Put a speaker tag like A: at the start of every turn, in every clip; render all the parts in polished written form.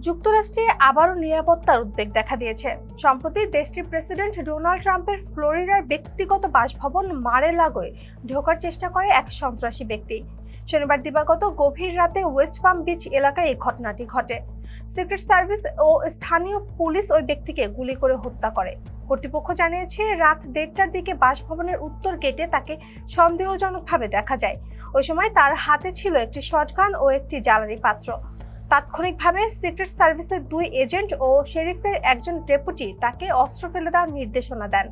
A: যুক্তরাষ্ট্রে আবারও নিরাপত্তার উদ্বেগ দেখা দিয়েছে। সম্প্রতি দেশটির প্রেসিডেন্ট ডোনাল্ড ট্রাম্পের ফ্লোরিডার ব্যক্তিগত বাসভবন মার-এ-লাগোয় ঢোকার চেষ্টা করে এক সন্ত্রাসী ব্যক্তি। শনিবার দিবাগত গভীর রাতে ওয়েস্ট পাম বিচ এলাকায় এই ঘটনাটি ঘটে। সিক্রেট সার্ভিস ও স্থানীয় পুলিশ ওই ব্যক্তিকে গুলি করে হত্যা করে। কর্তৃপক্ষ জানিয়েছে, রাত 1:30টার দিকে বাসভবনের উত্তর গেটে তাকে সন্দেহজনকভাবে দেখা যায়। ওই সময় তার হাতে ছিল একটি শটগান ও একটি জ্বালানি পাত্র। তাৎক্ষণিকভাবে সিক্রেট সার্ভিসের 2 এজেন্ট ও শেরিফের একজন ডেপুটি তাকে অস্ত্র ফেলে দেওয়ার নির্দেশনা দেন।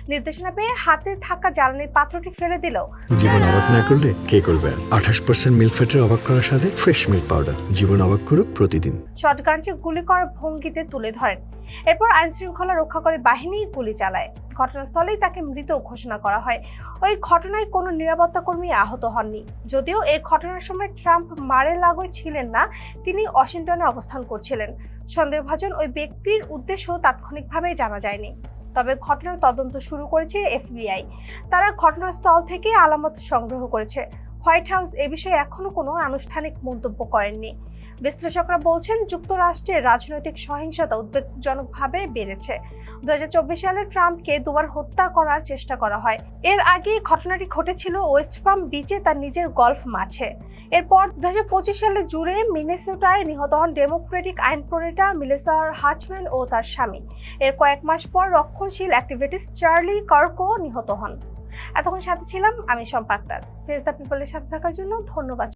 A: নির্দেশনা পেয়ে হাতে থাকা জ্বালানির পাত্রটি ফেলে দিল।
B: জীবন অবাক না করলে কে করবে? 28% মিল্ক ফ্যাটের অবাক করার সাথে ফ্রেশ মিল্ক পাউডার। জীবন অবাক করুক প্রতিদিন।
A: শটগানটি গুলি করার ভঙ্গিতে তুলে ধরেন। এরপর আইনশৃঙ্খলা রক্ষাকারী বাহিনী গুলি চালায়। ঘটনাস্থলেই তাকে মৃত ঘোষণা করা হয়। ওই ঘটনায় কোনো নিরাপত্তা কর্মী আহত হননি। যদিও এই ঘটনার সময় ট্রাম্প মার-এ-লাগোয় ছিলেন না, তিনি ওয়াশিংটনে অবস্থান করছিলেন। সন্দেহভাজন ওই ব্যক্তির উদ্দেশ্য তাৎক্ষণিকভাবে জানা যায়নি। তবে ঘটনার তদন্ত শুরু করেছে FBI। তারা ঘটনাস্থল থেকে আলামত সংগ্রহ করেছে। হোয়াইট হাউস এ বিষয়ে এখনো কোনো আনুষ্ঠানিক মন্তব্য করেননি। বিশ্লেষকরা বলছেন, যুক্তরাষ্ট্রের রাজনৈতিক সহিংসতা উদ্বেগজনকভাবে বেড়েছে। 2024 সালে ট্রাম্পকে দুবার হত্যা করার চেষ্টা করা হয়। এর আগে ঘটনাটি ঘটেছিল ওয়েস্ট পাম বিচে তার নিজের গলফ মাঠে। এরপর 2025 সালে জুড়ে মিনেসোটায় নিহত হন ডেমোক্রেটিক আইন প্রণেতা মেলিসা হাচম্যান ও তার স্বামী। এর কয়েক মাস পর রক্ষণশীল অ্যাক্টিভিস্ট চার্লি কার্কও নিহত হন। এতক্ষণ সাথে ছিলাম আমি শম্পা আক্তার। ফেস দ্য পিপলের সাথে থাকার জন্য ধন্যবাদ।